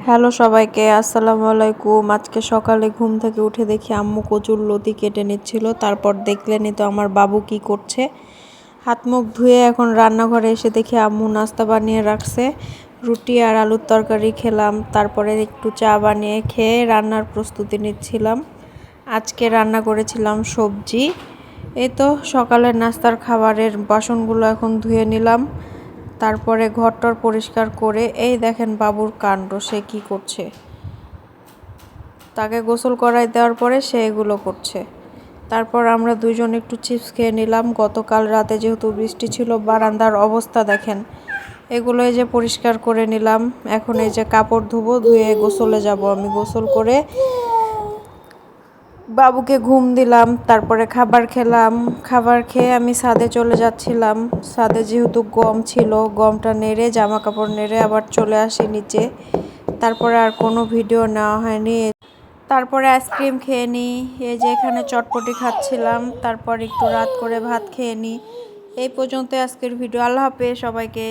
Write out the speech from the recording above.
Hello সবাইকে, আসসালামু আলাইকুম। আজকে সকালে ঘুম থেকে উঠে দেখি আম্মু কচুর লতি কেটে নিচ্ছিল। তারপর দেখলেনই তো আমার বাবু কি করছে। হাত মুখ ধুয়ে এখন রান্নাঘরে এসে দেখি আম্মু নাস্তা বানিয়ে রাখছে। রুটি আর আলুর তরকারি খেলাম। তারপরে একটু চা বানিয়ে খেয়ে রান্নার প্রস্তুতি নিচ্ছিলাম। আজকে রান্না করেছিলাম সবজি। এই তো সকালের নাস্তার খাবারের বাসনগুলো এখন ধুয়ে নিলাম। তারপরে ঘরটর পরিষ্কার করে এই দেখেন বাবুর কাণ্ড, সে কি করছে। তাকে গোসল করাই দেওয়ার পরে সে এগুলো করছে। তারপর আমরা দুইজন একটু চিপস খেয়ে নিলাম। গতকাল রাতে যেহেতু বৃষ্টি ছিল, বারান্দার অবস্থা দেখেন। এগুলো এই যে পরিষ্কার করে নিলাম। এখন এই যে কাপড় ধুবো, ধুয়ে গোসলে যাব। আমি গোসল করে বাবুকে ঘুম দিলাম। তারপরে খাবার খেলাম। খাবার খেয়ে আমি ছাদে চলে যাচ্ছিলাম। ছাদে যেহেতু গম ছিল, গমটা নেড়ে জামা কাপড় নেড়ে আবার চলে আসি নিচে। তারপরে আর কোনো ভিডিও নেওয়া হয়নি। তারপরে আইসক্রিম খেয়ে নিই। এই যে এখানে চটপটি খাচ্ছিলাম। তারপর একটু রাত করে ভাত খেয়ে নিই। এই পর্যন্ত আজকের ভিডিও। আল্লাহ হাফেজ সবাইকে।